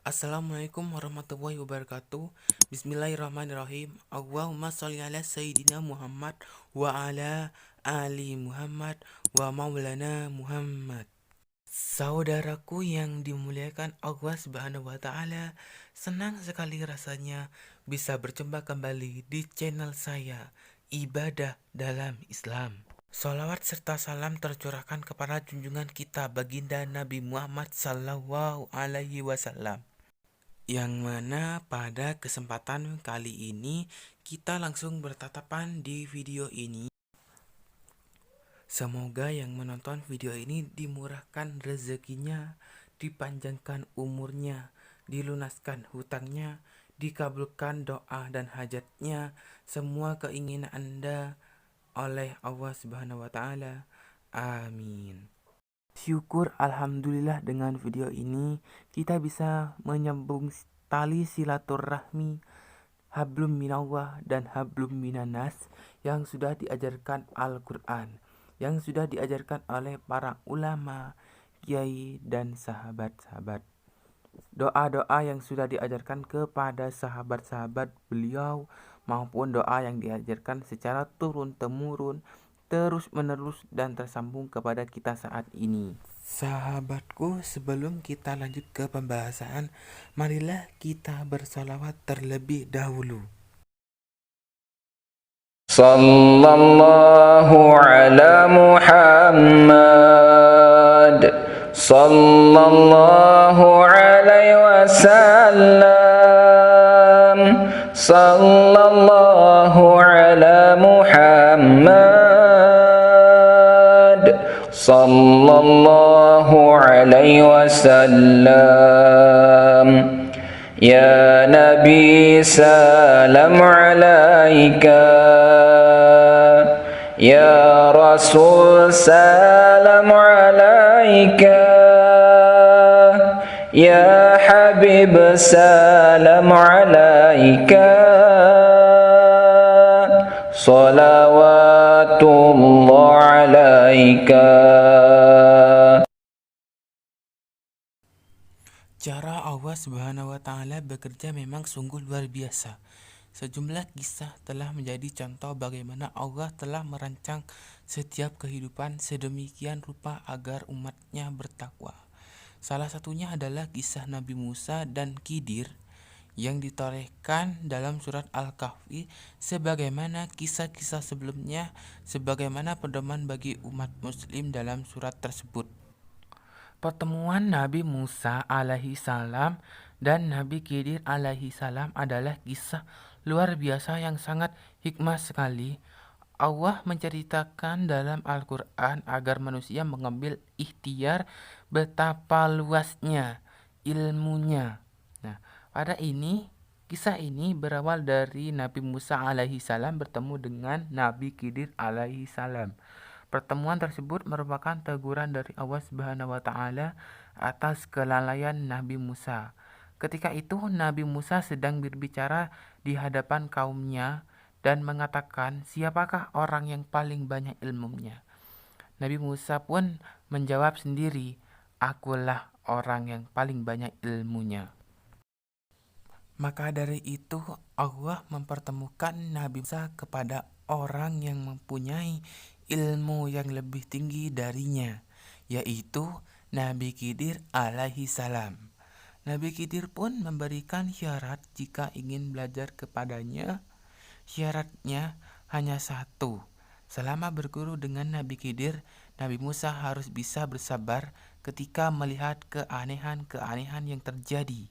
Assalamualaikum warahmatullahi wabarakatuh. Bismillahirrahmanirrahim. Allahumma sholli ala sayyidina Muhammad wa ala ali Muhammad wa maulana Muhammad. Saudaraku yang dimuliakan Allah Subhanahu wa taala, senang sekali rasanya bisa berjumpa kembali di channel saya, Ibadah dalam Islam. Sholawat serta salam tercurahkan kepada junjungan kita baginda Nabi Muhammad Sallallahu Alaihi Wasallam. Yang mana pada kesempatan kali ini kita langsung bertatapan di video ini. Semoga yang menonton video ini dimurahkan rezekinya, dipanjangkan umurnya, dilunaskan hutangnya, dikabulkan doa dan hajatnya, semua keinginan Anda oleh Allah Subhanahu wa taala. Amin. Syukur alhamdulillah dengan video ini kita bisa menyambung tali silaturahmi hablum minallah dan hablum minanas yang sudah diajarkan Al-Quran, yang sudah diajarkan oleh para ulama, kiai, dan sahabat-sahabat. Doa-doa yang sudah diajarkan kepada sahabat-sahabat beliau maupun doa yang diajarkan secara turun-temurun, terus-menerus dan tersambung kepada kita saat ini. Sahabatku, sebelum kita lanjut ke pembahasan, marilah kita bersolawat terlebih dahulu. Sallallahu ala Muhammad Sallallahu alaihi wasallam Sallallahu ala Muhammad Sallallahu alaihi wasallam. Ya Nabi salam alaika, Ya Rasul salam alaika, Ya Habib salam alaika, salawatullah alaika. Cara Allah Subhanahu wa taala bekerja memang sungguh luar biasa. Sejumlah kisah telah menjadi contoh bagaimana Allah telah merancang setiap kehidupan sedemikian rupa agar umatnya bertakwa. Salah satunya adalah kisah Nabi Musa dan Khidir yang ditorehkan dalam surat Al-Kahfi sebagaimana kisah-kisah sebelumnya sebagaimana pedoman bagi umat muslim dalam surat tersebut. Pertemuan Nabi Musa alaihi salam dan Nabi Khidir alaihi salam adalah kisah luar biasa yang sangat hikmah sekali. Allah menceritakan dalam Al-Quran agar manusia mengambil ikhtiar betapa luasnya ilmunya. Nah, pada kisah ini berawal dari Nabi Musa alaihi salam bertemu dengan Nabi Khidir alaihi salam. Pertemuan tersebut merupakan teguran dari Allah Subhanahu wa taala atas kelalaian Nabi Musa. Ketika itu Nabi Musa sedang berbicara di hadapan kaumnya dan mengatakan, "Siapakah orang yang paling banyak ilmunya?" Nabi Musa pun menjawab sendiri, "Akulah orang yang paling banyak ilmunya." Maka dari itu Allah mempertemukan Nabi Musa kepada orang yang mempunyai ilmu yang lebih tinggi darinya, yaitu Nabi Khidir alaihi salam. Nabi Khidir pun memberikan syarat jika ingin belajar kepadanya. Syaratnya hanya satu. Selama berguru dengan Nabi Khidir, Nabi Musa harus bisa bersabar ketika melihat keanehan-keanehan yang terjadi.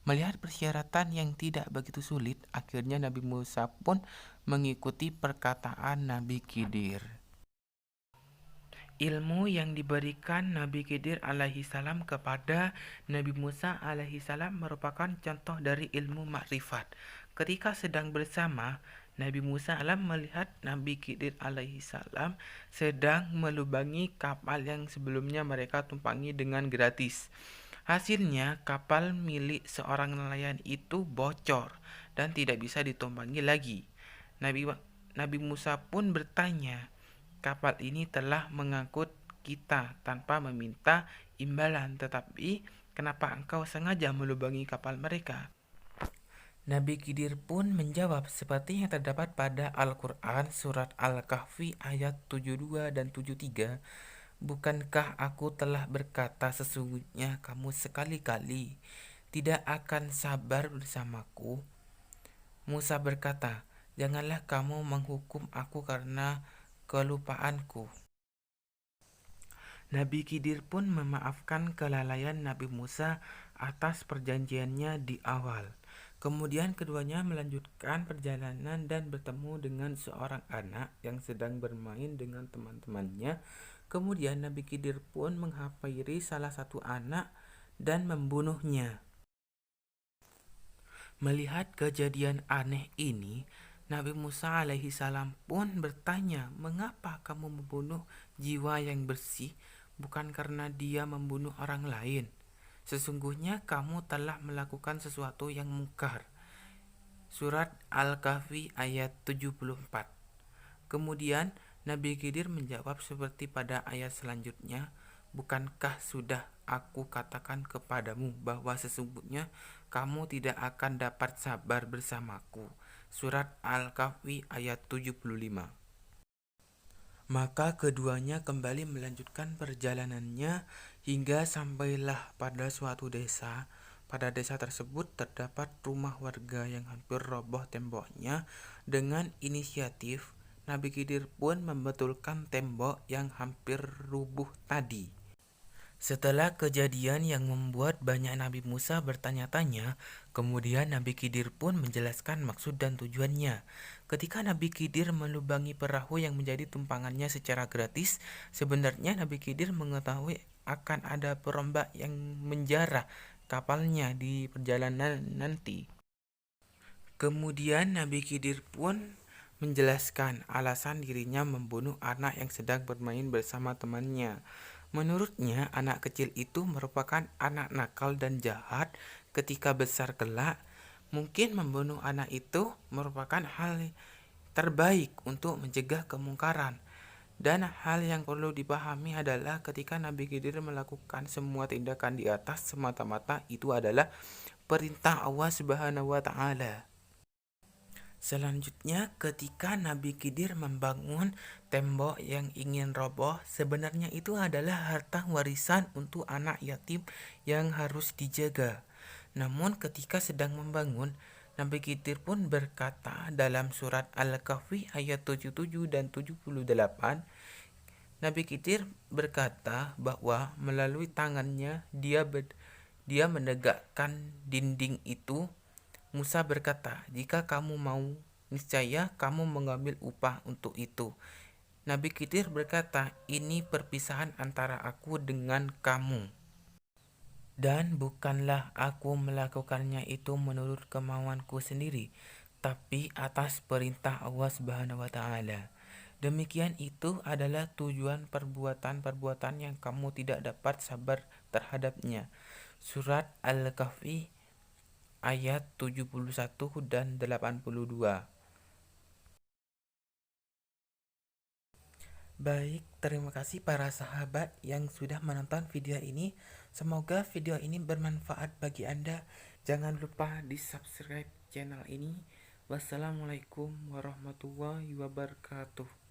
Melihat persyaratan yang tidak begitu sulit, akhirnya Nabi Musa pun mengikuti perkataan Nabi Khidir. Ilmu yang diberikan Nabi Khidir alaihi salam kepada Nabi Musa alaihi salam merupakan contoh dari ilmu makrifat. Ketika sedang bersama, Nabi Musa alam melihat Nabi Khidir alaihi salam sedang melubangi kapal yang sebelumnya mereka tumpangi dengan gratis. Hasilnya, kapal milik seorang nelayan itu bocor dan tidak bisa ditumpangi lagi. Nabi Musa pun bertanya, "Kapal ini telah mengangkut kita tanpa meminta imbalan, tetapi Kenapa engkau sengaja melubangi kapal mereka?" Nabi Khidir pun menjawab seperti yang terdapat pada Al-Quran surat Al-Kahfi ayat 72 dan 73. "Bukankah aku telah berkata sesungguhnya kamu sekali-kali tidak akan sabar bersamaku?" Musa berkata, "Janganlah kamu menghukum aku karena kelupaanku." Nabi Khidir pun memaafkan kelalaian Nabi Musa atas perjanjiannya di awal. Kemudian keduanya melanjutkan perjalanan dan bertemu dengan seorang anak yang sedang bermain dengan teman-temannya. Kemudian Nabi Khidir pun menghampiri salah satu anak dan membunuhnya. Melihat kejadian aneh ini, Nabi Musa alaihi salam pun bertanya, "Mengapa kamu membunuh jiwa yang bersih, bukan karena dia membunuh orang lain? Sesungguhnya kamu telah melakukan sesuatu yang mungkar." Surat Al-Kahfi ayat 74. Kemudian Nabi Khidir menjawab seperti pada ayat selanjutnya, "Bukankah sudah aku katakan kepadamu bahwa sesungguhnya kamu tidak akan dapat sabar bersamaku." Surat Al-Kahfi ayat 75. Maka keduanya kembali melanjutkan perjalanannya hingga sampailah pada suatu desa. Pada desa tersebut terdapat rumah warga yang hampir roboh temboknya. Dengan inisiatif, Nabi Khidir pun membetulkan tembok yang hampir rubuh tadi. Setelah kejadian yang membuat banyak Nabi Musa bertanya-tanya, kemudian Nabi Khidir pun menjelaskan maksud dan tujuannya. Ketika Nabi Khidir melubangi perahu yang menjadi tumpangannya secara gratis, sebenarnya Nabi Khidir mengetahui akan ada perombak yang menjarah kapalnya di perjalanan nanti. Kemudian Nabi Khidir pun menjelaskan alasan dirinya membunuh anak yang sedang bermain bersama temannya. Menurutnya, anak kecil itu merupakan anak nakal dan jahat. Ketika besar kelak, mungkin membunuh anak itu merupakan hal terbaik untuk mencegah kemungkaran. Dan hal yang perlu dipahami adalah ketika Nabi Khidir melakukan semua tindakan di atas, semata-mata itu adalah perintah Allah Subhanahu wa Ta'ala. Selanjutnya, ketika Nabi Khidir membangun tembok yang ingin roboh, sebenarnya itu adalah harta warisan untuk anak yatim yang harus dijaga. Namun ketika sedang membangun, Nabi Khidir pun berkata dalam surat Al-Kahfi ayat 77 dan 78, Nabi Khidir berkata bahwa melalui tangannya dia menegakkan dinding itu. Musa berkata, "Jika kamu mau, niscaya kamu mengambil upah untuk itu." Nabi Khidir berkata, "Ini perpisahan antara aku dengan kamu. Dan bukanlah aku melakukannya itu menurut kemauanku sendiri, tapi atas perintah Allah Subhanahu wa Ta'ala. Demikian itu adalah tujuan perbuatan-perbuatan yang kamu tidak dapat sabar terhadapnya." Surat Al-Kahfi ayat 71 dan 82. Baik, terima kasih para sahabat yang sudah menonton video ini. Semoga video ini bermanfaat bagi Anda. Jangan lupa di subscribe channel ini. Wassalamualaikum warahmatullahi wabarakatuh.